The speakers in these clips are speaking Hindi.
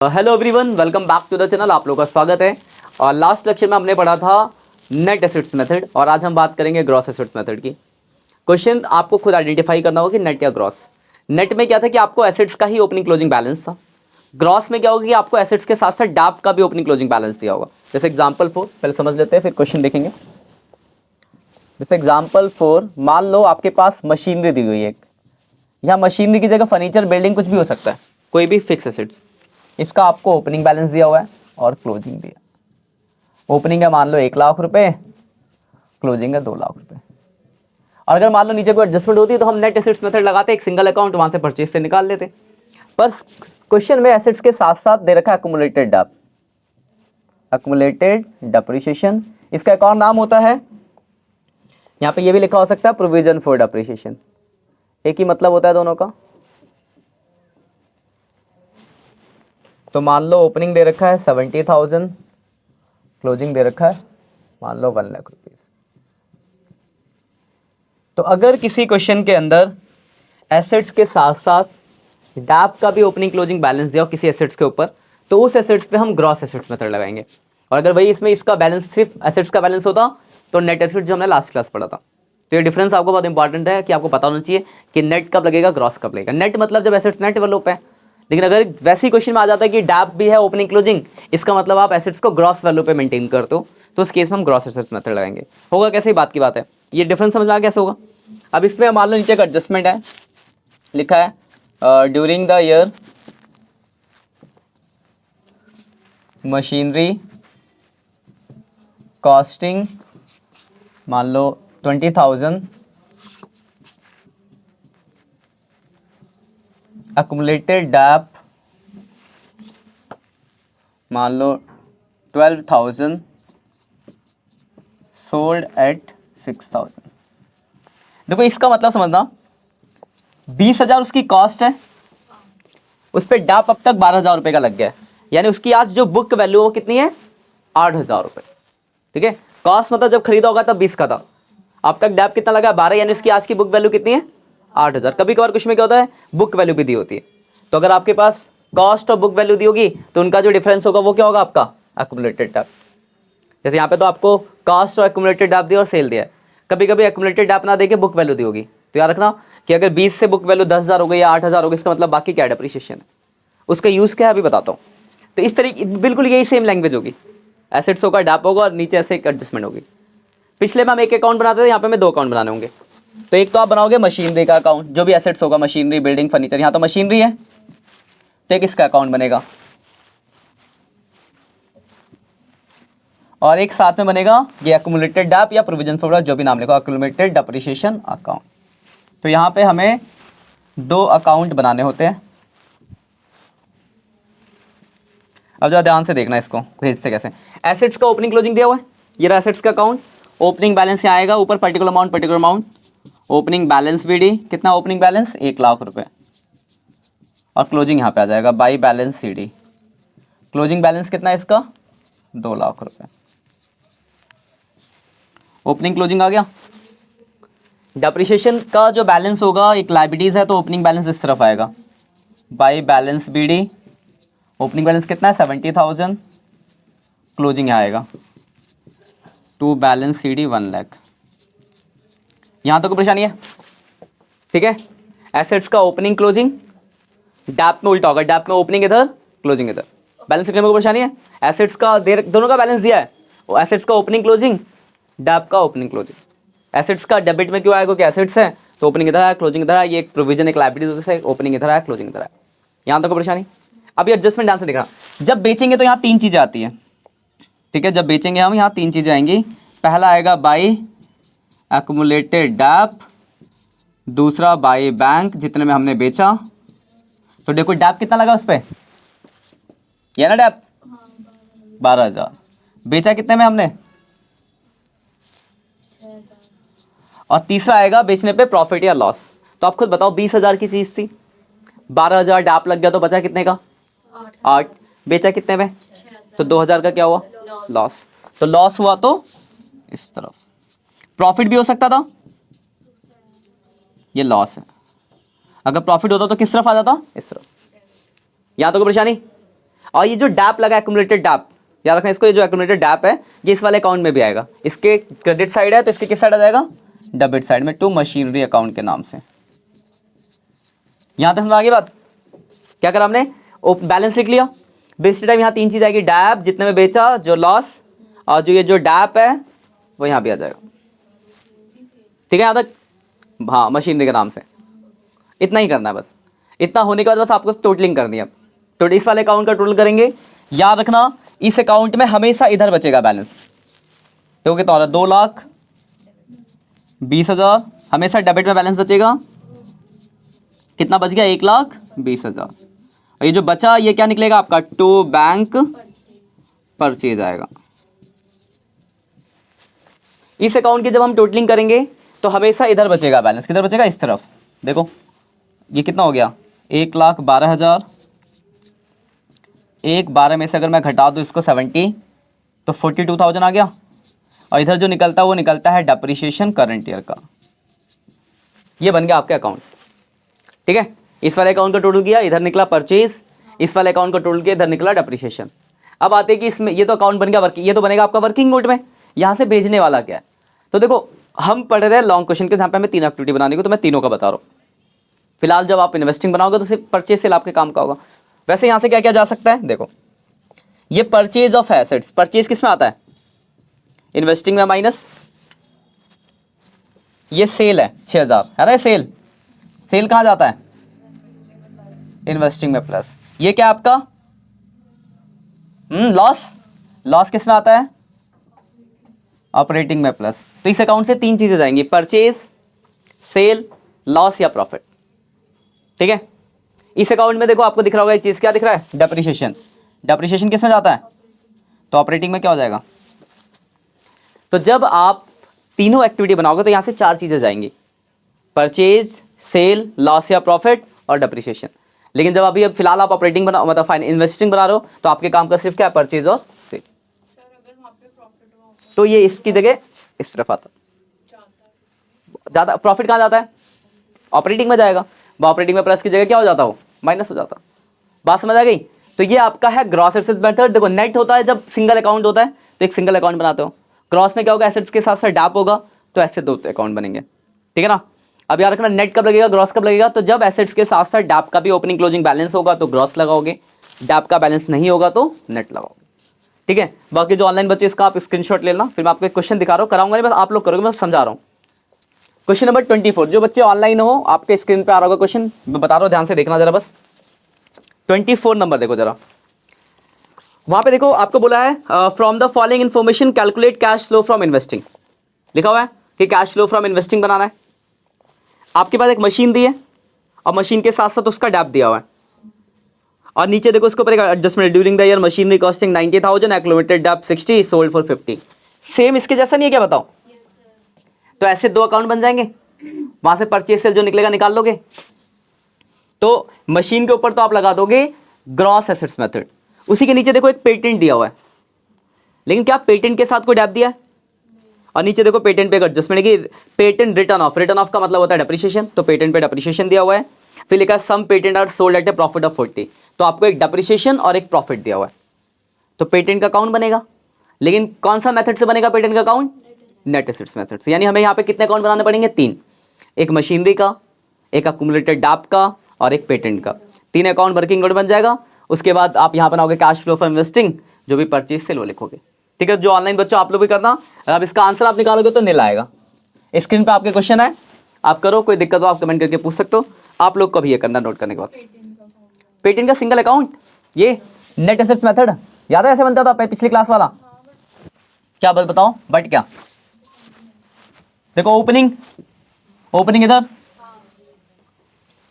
Hello everyone, welcome back to the channel. आप लोगों का स्वागत है। और लास्ट लेक्चर में हमने पढ़ा था नेट एसेट्स मेथड और आज हम बात करेंगे ग्रॉस एसेट्स मेथड की। क्वेश्चन आपको खुद आइडेंटिफाई करना होगा कि नेट या ग्रॉस। नेट में क्या था कि आपको एसेट्स का ही ओपनिंग क्लोजिंग बैलेंस था। ग्रॉस में क्या होगा कि आपको एसेट्स के साथ साथ डैप का भी ओपनिंग क्लोजिंग बैलेंस दिया होगा। जैसे एग्जाम्पल 4 पहले समझ लेते हैं, फिर क्वेश्चन देखेंगे। जैसे एग्जाम्पल 4, मान लो आपके पास मशीनरी दी हुई है। यहाँ मशीनरी की जगह फर्नीचर, बिल्डिंग कुछ भी हो सकता है, कोई भी फिक्स एसेट्स। इसका आपको ओपनिंग बैलेंस दिया हुआ है और क्लोजिंग दिया। ओपनिंग है मान लो 1,00,000 रुपए, क्लोजिंग है 2,00,000 रुपए। और अगर मान लो नीचे कोई एडजस्टमेंट होती है तो हम नेट एसेट्स मेथड लगाते, एक सिंगल अकाउंट वहां से परचेज से निकाल लेते। पर क्वेश्चन में एसेट्स के साथ साथ दे रखा है अक्यूमुलेटेड डेप, अक्यूमुलेटेड डेप्रिसिएशन। इसका एक और नाम होता है, यहाँ पे ये भी लिखा हो सकता है प्रोविजन फॉर डेप्रिसिएशन। एक ही मतलब होता है दोनों का। तो मान लो ओपनिंग दे रखा है 70,000, क्लोजिंग दे रखा है मान लो 1,00,000 रुपीज। तो अगर किसी क्वेश्चन के अंदर एसेट्स के साथ साथ डैप का भी ओपनिंग क्लोजिंग बैलेंस दिया हो किसी एसेट्स के ऊपर, तो उस एसेट्स पे हम ग्रॉस एसेट्स मेथड लगाएंगे। और अगर वही इसमें इसका बैलेंस सिर्फ एसेट्स का बैलेंस होता तो नेट एसेट्स जो हमने लास्ट क्लास पढ़ा था। तो ये डिफरेंस आपको बहुत इंपॉर्टेंट है कि आपको पता होना चाहिए कि नेट कब लगेगा, ग्रॉस कब लगेगा। नेट मतलब जब एसेट्स नेट डेवलप है, लेकिन अगर वैसे ही क्वेश्चन में आ जाता है कि डैप भी है ओपनिंग क्लोजिंग, इसका मतलब आप एसेट्स को ग्रॉस वैल्यू पे मेंटेन करते हो, तो उस केस में हम ग्रॉस एसेट्स मेथड लगाएंगे। होगा कैसे, बात की बात है। ये डिफरेंस समझ में आ कैसे होगा। अब इसमें मान लो नीचे का एडजस्टमेंट है, लिखा है during the year machinery costing मान लो 20,000, accumulated DAP मान लो 12,000, sold at 6,000। देखो इसका मतलब समझना, 20,000 उसकी कॉस्ट है, उस पर डैप अब तक 12,000 रुपये का लग गया है, यानी उसकी आज जो बुक वैल्यू वो कितनी है, 8,000 रुपये। ठीक है, कॉस्ट मतलब जब खरीदा होगा तब 20 का था, अब तक डैप कितना लगा, 12, यानी उसकी आज की बुक वैल्यू कितनी है, 8,000। कभी कभार कुछ में क्या होता है, बुक वैल्यू भी दी होती है। तो अगर आपके पास कॉस्ट और बुक वैल्यू दी होगी तो उनका जो डिफरेंस होगा वो क्या होगा, आपका एक्यूमुलेटेड डैप। जैसे यहाँ पे तो आपको कॉस्ट और एक्यूमुलेटेड डैप दिया और सेल दिया है। कभी कभी एक्यूमुलेटेड डैप ना देके बुक वैल्यू दी होगी, तो याद रखना कि अगर 20 से बुक वैल्यू 10,000 हो गई या 8,000 हो गई, इसका मतलब बाकी क्या डेप्रिसिएशन है, उसका यूज क्या है अभी बताता हूँ। तो इस तरीके बिल्कुल यही सेम लैंग्वेज होगी, एसेट्स होगा, डैप होगा और नीचे ऐसे एक एडजस्टमेंट होगी। पिछले में हम एक अकाउंट बनाते थे, यहाँ पे हमें 2 अकाउंट बनाने होंगे। तो एक तो आप बनाओगे मशीनरी का अकाउंट, जो भी एसेट्स होगा, मशीनरी, बिल्डिंग, फर्नीचर, यहाँ तो मशीनरी है, तो एक इसका अकाउंट बनेगा, और एक साथ में बनेगा ये एक्यूमुलेटेड डैप या प्रोविजन फॉर, जो भी नाम लिखो, एक्यूमुलेटेड डेप्रिसिएशन अकाउंट। तो यहाँ पे हमें 2 अकाउंट बनाने होते हैं। अब जरा ध्यान से देखना, इसको भेजते कैसे। एसेट्स का ओपनिंग क्लोजिंग दिया हुआ है, ये रहा एसेट्स का अकाउंट। ओपनिंग बैलेंस यहाँ आएगा, ऊपर particular amount, opening balance BD कितना, ओपनिंग बैलेंस 1,00,000 रुपये, और क्लोजिंग यहाँ पे आ जाएगा by balance CD। Closing balance कितना है इसका, 2,00,000 रुपये। ओपनिंग क्लोजिंग आ गया। डेप्रिसिएशन का जो बैलेंस होगा, एक लायबिलिटीज है, तो ओपनिंग बैलेंस इस तरफ आएगा by balance BD। Opening balance कितना है, 70,000, क्लोजिंग यहाँ आएगा टू बैलेंस CD 1,00,000। यहाँ तक कोई परेशानी है, ठीक है। एसेट्स का ओपनिंग क्लोजिंग, डैप में उल्टा होगा, डैप में ओपनिंग इधर, क्लोजिंग इधर। बैलेंस लिखने में कोई परेशानी है। एसेट्स का दोनों का बैलेंस दिया है, एसेट्स का ओपनिंग क्लोजिंग, डैप का ओपनिंग क्लोजिंग। एसेट्स का डेबिट में क्यों आएगा, कि एसेट्स है तो ओपनिंग इधर है, क्लोजिंग इधर है, ये एक प्रोविजन, एक लायबिलिटी, ओपनिंग इधर है, क्लोजिंग इधर है। यहाँ तक कोई परेशानी। अब ये एडजस्टमेंट ध्यान से देखना, जब बेचेंगे तो यहाँ 3 चीजें आती है, ठीक है। जब बेचेंगे हम, यहाँ 3 चीजें आएंगी। पहला आएगा बाई एक्यूमुलेटेड डैप, दूसरा बाई बैंक जितने में हमने बेचा। तो देखो डैप कितना लगा उस पर, ये ना डैप 12,000, बेचा कितने में हमने, और तीसरा आएगा बेचने पे प्रॉफिट या लॉस। तो आप खुद बताओ, 20,000 की चीज थी, 12,000 डैप लग गया, तो बचा कितने का, 8। बेचा कितने में, तो 2,000 का क्या हुआ, लॉस। तो लॉस हुआ तो इस तरफ, प्रॉफिट भी हो सकता था, ये लॉस है। अगर प्रॉफिट होता तो किस तरफ आ जाता, इस तरफ। यहां तो कोई परेशानी। और ये जो डैप लगा एक्यूमुलेटेड डैप, याद रखना इसको, ये जो एक्यूमुलेटेड डैप है ये इस वाले अकाउंट में भी आएगा। इसके क्रेडिट साइड है तो इसके किस साइड आ जाएगा, डेबिट साइड में, टू मशीनरी अकाउंट के नाम से। यहां तक समझ आ गई बात। क्या करा हमने, बैलेंस लिख लिया। बेचते टाइम यहाँ 3 चीज आएगी, डैप जितने में बेचा, जो लॉस, और जो ये जो डैप है वो यहाँ भी आ जाएगा। ठीक है यहाँ तक, हाँ मशीनरी के नाम से। इतना ही करना है बस। इतना होने के बाद बस आपको टोटलिंग करनी है। तो इस वाले अकाउंट का टोटल करेंगे। याद रखना इस अकाउंट में हमेशा इधर बचेगा बैलेंस। तो कितना होगा, 2,20,000 हमेशा डेबिट में बैलेंस बचेगा। कितना बच गया, 1,20,000। और ये जो बचा ये क्या निकलेगा आपका, टू बैंक परचेज आएगा। इस अकाउंट की जब हम टोटलिंग करेंगे तो हमेशा इधर बचेगा बैलेंस। किधर बचेगा, इस तरफ। देखो ये कितना हो गया, 1,12,000। 1,12 में से अगर मैं घटा दूँ इसको 70 तो 42,000 आ गया। और इधर जो निकलता है वो निकलता है डेप्रिसिएशन करंट ईयर का। ये बन गया आपके अकाउंट। ठीक है, इस वाले अकाउंट का टोटल किया, इधर निकला परचेज। इस वाले अकाउंट का टोटल किया, इधर निकला डेप्रिसिएशन। अब आते हैं कि इसमें ये तो अकाउंट बन गया वर्किंग, ये तो बनेगा आपका वर्किंग मोड में। यहाँ से भेजने वाला क्या है, तो देखो हम पढ़ रहे हैं लॉन्ग क्वेश्चन के, जहाँ पे हमें 3 एक्टिविटी बनाने को, तो मैं तीनों का बता रहा हूँ। फिलहाल जब आप इन्वेस्टिंग बनाओगे तो सिर्फ परचेज सेल आपके काम का होगा। वैसे यहाँ से क्या क्या जा सकता है, देखो ये परचेज ऑफ एसेट्स, परचेज किस में आता है, इन्वेस्टिंग में माइनस। ये सेल है 6,000, है ना, सेल। सेल कहाँ जाता है, इन्वेस्टिंग में प्लस। ये क्या आपका लॉस, लॉस किस में आता है, ऑपरेटिंग में प्लस। तो इस अकाउंट से 3 चीजें जाएंगी, परचेज, सेल, लॉस या प्रॉफिट। ठीक है, इस अकाउंट में देखो आपको दिख रहा होगा एक चीज, क्या दिख रहा है, डेप्रिसिएशन। डेप्रिसिएशन किस में जाता है, तो ऑपरेटिंग में क्या हो जाएगा। तो जब आप तीनों एक्टिविटी बनाओगे तो यहां से 4 चीजें जाएंगी, परचेज, सेल, लॉस या प्रॉफिट और डेप्रिसिएशन। लेकिन जब अभी अब फिलहाल आप ऑपरेटिंग बना, मतलब इन्वेस्टिंग बना रहे हो, तो आपके काम का सिर्फ क्या है, परचेज और सेल। तो ये इसकी जगह इस तरफ आता, ज्यादा प्रॉफिट कहाँ जाता है, ऑपरेटिंग में जाएगा। वो ऑपरेटिंग में प्लस की जगह क्या हो जाता हो, माइनस हो जाता। बात समझ आ गई। तो ये आपका है ग्रॉस एसेट मेथड। देखो नेट होता है जब सिंगल अकाउंट होता है तो एक सिंगल अकाउंट बनाते हो। क्रॉस में क्या होगा, एसेट्स के साथ साथ डैप होगा तो ऐसे 2 अकाउंट बनेंगे। ठीक है ना। अब याद रखना नेट कब लगेगा, ग्रॉस कब लगेगा, तो जब एसेट्स के साथ साथ डैप का भी ओपनिंग क्लोजिंग बैलेंस होगा तो ग्रॉस लगाओगे, डैप का बैलेंस नहीं होगा तो नेट लगाओगे। ठीक है, बाकी जो ऑनलाइन बच्चे इसका आप स्क्रीनशॉट ले लेना, फिर मैं आपको एक क्वेश्चन दिखा रहा हूँ, कराऊंगा नहीं बस आप लोग करोगे, मैं समझा रहा हूँ। क्वेश्चन नंबर 24, जो बच्चे ऑनलाइन हो आपके स्क्रीन पे आ रहा होगा क्वेश्चन, मैं बता रहा हूँ, ध्यान से देखना जरा बस। 24 नंबर देखो जरा, वहां पे देखो आपको बोला है from the following information calculate cash flow from investing. लिखा हुआ है कि कैश फ्लो फ्रॉम इन्वेस्टिंग बनाना है। आपके पास एक मशीन दी है और मशीन के साथ साथ उसका डैप दिया हुआ है, और नीचे देखो इसके ऊपर एक adjustment during the year machinery costing 90,000, accumulated dep 60, sold for 50। Same इसके जैसा नहीं है क्या, बताओ। तो ऐसे 2 अकाउंट बन जाएंगे, वहां से परचेज सेल जो निकलेगा निकाल लोगे। तो मशीन के ऊपर तो आप लगा दोगे ग्रॉस एसेट्स मेथड, उसी के नीचे देखो एक पेटेंट दिया हुआ है, लेकिन क्या पेटेंट के साथ कोई डैप दिया है, और नीचे देखो पेटेंट पे एक एडजस्टमेंट है कि patent return of, return of का मतलब होता है डेप्रिसिएशन, तो पेटेंट पे डेप्रिसिएशन दिया हुआ है। फिर लिखा है some patent are sold at a profit of 40, तो आपको एक डेप्रिसिएशन और एक प्रॉफिट दिया हुआ है, तो पेटेंट का अकाउंट बनेगा। लेकिन कौन सा मेथड से बनेगा पेटेंट का अकाउंट, नेट एसेट्स मेथड से। यानी हमें यहाँ पे कितने अकाउंट बनाने पड़ेंगे, 3, एक मशीनरी का, एक एक्यूमुलेटेड डैप का और एक पेटेंट का। 3 अकाउंट वर्किंग नोट बन जाएगा। उसके बाद आप यहाँ बनाओगे कैश फ्लो फ्रॉम इन्वेस्टिंग, जो भी परचेज सेल वो लिखोगे। ठीक है, जो ऑनलाइन बच्चों आप लोग भी करना, अब इसका आंसर आप निकालोगे तो नील आएगा। स्क्रीन पे आपके क्वेश्चन है, आप करो, कोई दिक्कत हो आप कमेंट करके पूछ सकते हो। आप लोग को भी ये करना नोट करने के बाद। पेटेंट का सिंगल अकाउंट, ये नेट एसेट्स मेथड याद है, ऐसे बनता था पिछली क्लास वाला। क्या बस बताओ, बट क्या देखो, ओपनिंग, ओपनिंग इधर,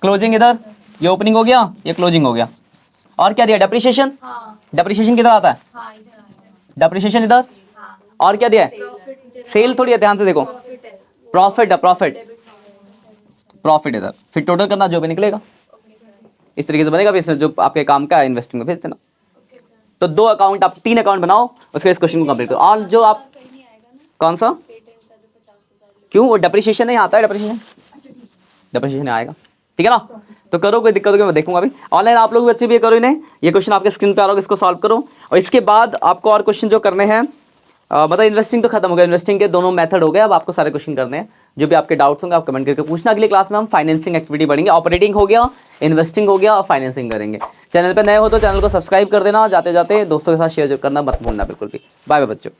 क्लोजिंग इधर, ये ओपनिंग हो गया, ये क्लोजिंग हो गया। और क्या दिया, डेप्रिसिएशन, डेप्रिसिएशन किधर आता है, डेप्रिसिएशन इधर, और क्या दिया है, सेल थोड़ी है, ध्यान से देखो, प्रॉफिट है, प्रॉफिट, प्रॉफिट इधर, फिर टोटल करना जो भी निकलेगा इस तरीके से बनेगा। इसमें जो आपके काम का इन्वेस्टिंग में भेज देना। तो 2 अकाउंट, आप 3 अकाउंट बनाओ, उसके इस क्वेश्चन को कंप्लीट करो। और जो आप कौन सा, क्यों, वो डेप्रिसिएशन नहीं आता है, डेप्रिसिएशन, डेप्रिसिएशन आएगा। ठीक है ना। तो करो, कोई दिक्कत होगी मैं देखूंगा अभी। ऑनलाइन आप लोग भी बच्चे भी ये करो इन्हें, ये क्वेश्चन आपके स्क्रीन पे आ रहा होगा, इसको सॉल्व करो। और इसके बाद आपको और क्वेश्चन जो करने हैं, मतलब इन्वेस्टिंग तो खत्म हो गया, इन्वेस्टिंग के दोनों मेथड हो गए, अब आपको सारे क्वेश्चन करने हैं। जो भी आपके डाउट्स होंगे आप कमेंट करके पूछना। अगली क्लास में हम फाइनेंसिंग एक्टिविटी बढ़ेंगे, ऑपरेटिंग हो गया, इन्वेस्टिंग हो गया और फाइनेंसिंग करेंगे। चैनल पे नए हो तो चैनल को सब्सक्राइब कर देना, जाते जाते दोस्तों के साथ शेयर करना मत भूलना बिल्कुल भी। बाय बाय बच्चों।